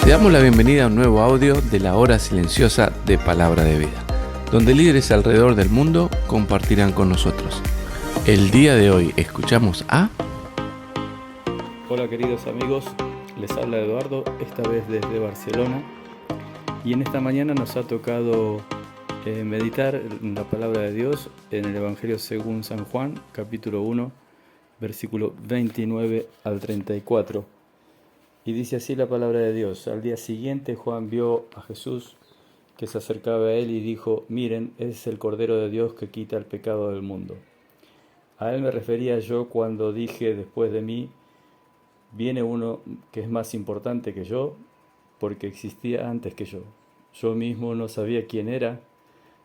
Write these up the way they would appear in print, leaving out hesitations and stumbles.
Te damos la bienvenida a un nuevo audio de la hora silenciosa de Palabra de Vida, donde líderes alrededor del mundo compartirán con nosotros. El día de hoy escuchamos a... Hola queridos amigos, les habla Eduardo, esta vez desde Barcelona, y en esta mañana nos ha tocado meditar la palabra de Dios en el Evangelio según San Juan, capítulo 1, versículo 29 al 34. Y dice así la palabra de Dios: al día siguiente Juan vio a Jesús que se acercaba a él y dijo: miren, es el Cordero de Dios que quita el pecado del mundo. A él me refería yo cuando dije: después de mí viene uno que es más importante que yo, porque existía antes que yo. Yo mismo no sabía quién era,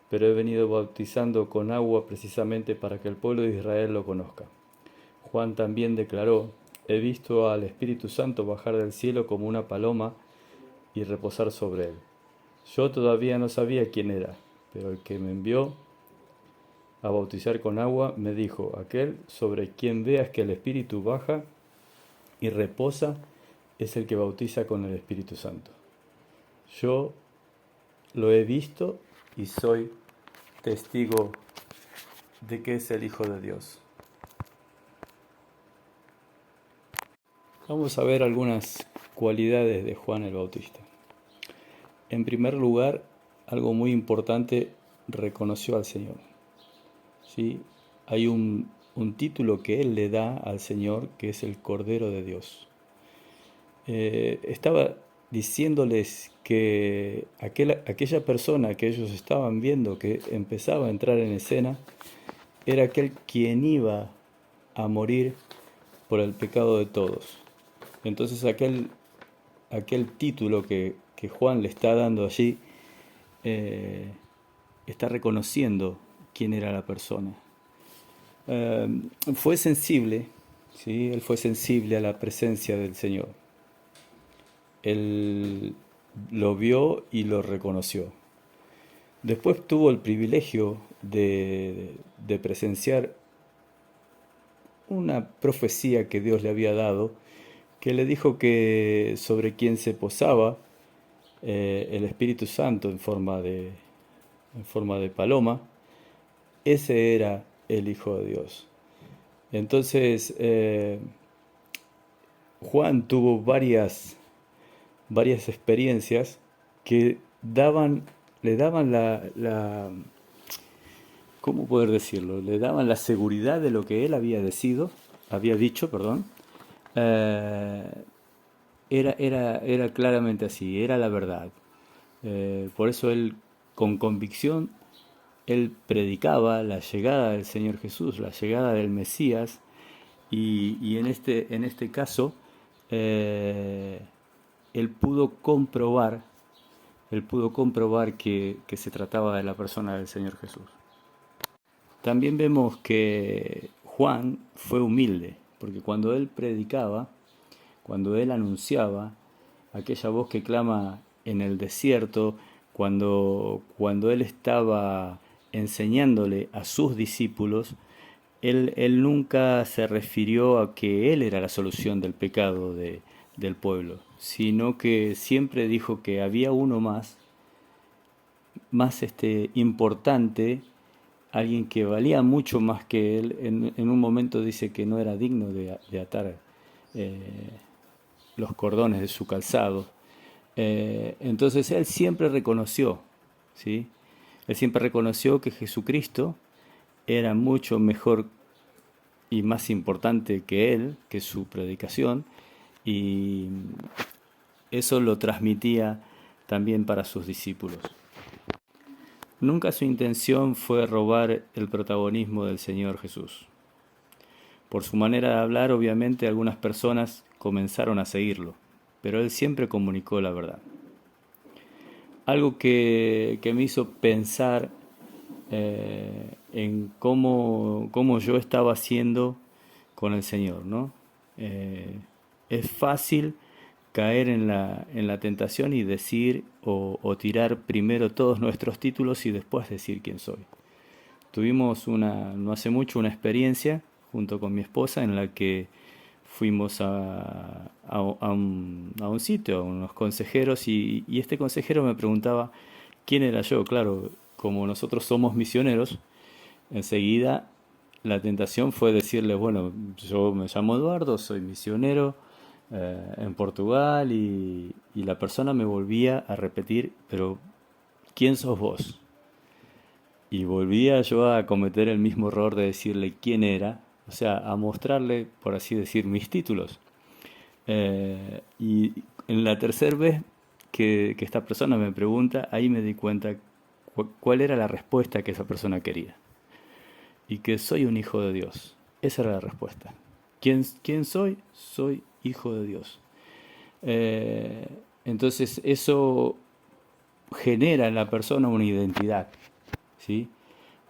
pero he venido bautizando con agua precisamente para que el pueblo de Israel lo conozca. Juan también declaró: he visto al Espíritu Santo bajar del cielo como una paloma y reposar sobre él. Yo todavía no sabía quién era, pero el que me envió a bautizar con agua me dijo: aquel sobre quien veas que el Espíritu baja y reposa es el que bautiza con el Espíritu Santo. Yo lo he visto y soy testigo de que es el Hijo de Dios. Vamos a ver algunas cualidades de Juan el Bautista. En primer lugar, algo muy importante, reconoció al Señor. ¿Sí? Hay un título que él le da al Señor, que es el Cordero de Dios. Estaba diciéndoles que aquella persona que ellos estaban viendo, que empezaba a entrar en escena, era aquel quien iba a morir por el pecado de todos. Entonces aquel título que Juan le está dando allí, está reconociendo quién era la persona. Fue sensible, ¿sí? Él fue sensible a la presencia del Señor. Él lo vio y lo reconoció. Después tuvo el privilegio de presenciar una profecía que Dios le había dado, que le dijo que sobre quien se posaba el Espíritu Santo en forma de paloma, ese era el Hijo de Dios. Entonces Juan tuvo varias experiencias que le daban ¿cómo poder decirlo? Le daban la seguridad de lo que él había dicho. Era claramente así, era la verdad. Por eso él, con convicción, él predicaba la llegada del Señor Jesús, la llegada del Mesías, y en este caso él pudo comprobar que se trataba de la persona del Señor Jesús. También vemos que Juan fue humilde, porque cuando él predicaba, cuando él anunciaba, aquella voz que clama en el desierto, cuando él estaba enseñándole a sus discípulos, él nunca se refirió a que él era la solución del pecado del pueblo, sino que siempre dijo que había uno más importante, alguien que valía mucho más que él. En un momento dice que no era digno de atar los cordones de su calzado. Entonces él siempre reconoció, ¿sí? Él siempre reconoció que Jesucristo era mucho mejor y más importante que él, que su predicación, y eso lo transmitía también para sus discípulos. Nunca su intención fue robar el protagonismo del Señor Jesús. Por su manera de hablar, obviamente, algunas personas comenzaron a seguirlo, pero él siempre comunicó la verdad. Algo que me hizo pensar en cómo yo estaba haciendo con el Señor, ¿no? Es fácil caer en la tentación y decir o tirar primero todos nuestros títulos y después decir quién soy. Tuvimos no hace mucho una experiencia junto con mi esposa en la que fuimos a un sitio, a unos consejeros, y este consejero me preguntaba quién era yo. Claro, como nosotros somos misioneros, enseguida la tentación fue decirle, bueno, yo me llamo Eduardo, soy misionero en Portugal, y la persona me volvía a repetir, pero ¿quién sos vos? Y volvía yo a cometer el mismo error de decirle quién era, o sea, a mostrarle, por así decir, mis títulos. Y en la tercera vez que esta persona me pregunta, ahí me di cuenta cuál era la respuesta que esa persona quería. Y que soy un hijo de Dios. Esa era la respuesta. ¿Quién soy? Soy hijo de Dios. Entonces eso genera en la persona una identidad, ¿sí?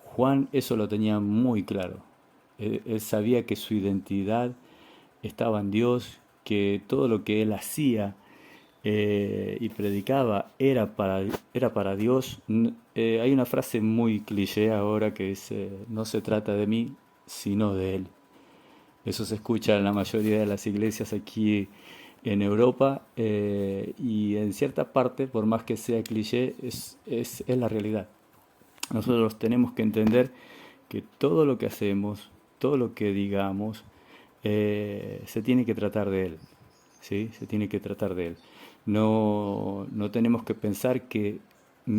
Juan eso lo tenía muy claro. Él sabía que su identidad estaba en Dios, que todo lo que él hacía y predicaba era para Dios. Hay una frase muy cliché ahora que dice, no se trata de mí, sino de Él. Eso se escucha en la mayoría de las iglesias aquí en Europa, y en cierta parte, por más que sea cliché, es la realidad. Nosotros tenemos que entender que todo lo que hacemos, todo lo que digamos, se tiene que tratar de Él, ¿sí? Se tiene que tratar de Él. No tenemos que pensar que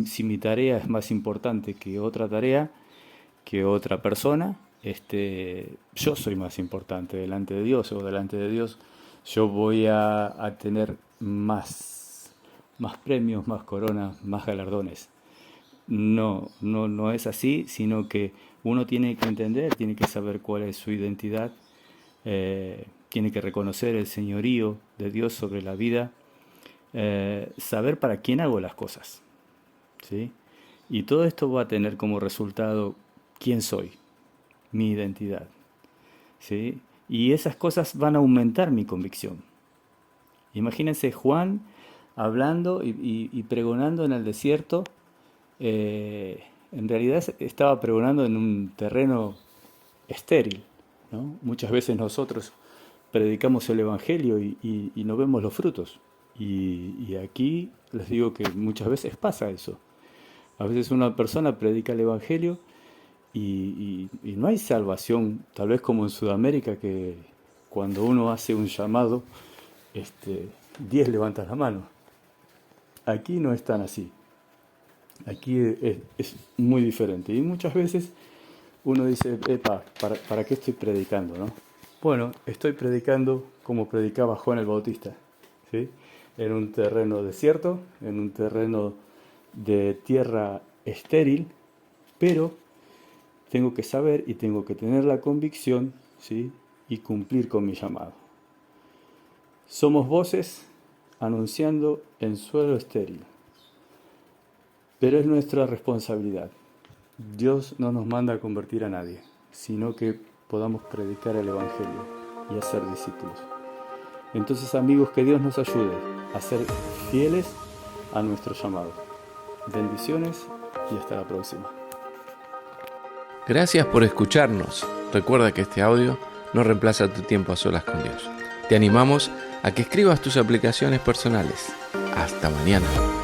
si mi tarea es más importante que otra tarea, que otra persona, yo soy más importante delante de Dios, o delante de Dios yo voy a tener más premios, más coronas, más galardones. No es así, sino que uno tiene que entender, tiene que saber cuál es su identidad, tiene que reconocer el señorío de Dios sobre la vida, saber para quién hago las cosas, ¿sí? Y todo esto va a tener como resultado quién soy, mi identidad, ¿sí? Y esas cosas van a aumentar mi convicción. Imagínense Juan hablando y pregonando en el desierto. En realidad estaba pregonando en un terreno estéril, ¿no? Muchas veces nosotros predicamos el Evangelio y no vemos los frutos. Y aquí les digo que muchas veces pasa eso. A veces una persona predica el Evangelio y no hay salvación, tal vez como en Sudamérica, que cuando uno hace un llamado, 10 levantan la mano. Aquí no es tan así. Aquí es muy diferente. Y muchas veces uno dice, ¿para qué estoy predicando, no? Bueno, estoy predicando como predicaba Juan el Bautista, ¿sí? En un terreno desierto, en un terreno de tierra estéril, pero tengo que saber y tengo que tener la convicción, ¿sí? Y cumplir con mi llamado. Somos voces anunciando en suelo estéril, pero es nuestra responsabilidad. Dios no nos manda a convertir a nadie, sino que podamos predicar el Evangelio y hacer discípulos. Entonces, amigos, que Dios nos ayude a ser fieles a nuestro llamado. Bendiciones y hasta la próxima. Gracias por escucharnos. Recuerda que este audio no reemplaza tu tiempo a solas con Dios. Te animamos a que escribas tus aplicaciones personales. Hasta mañana.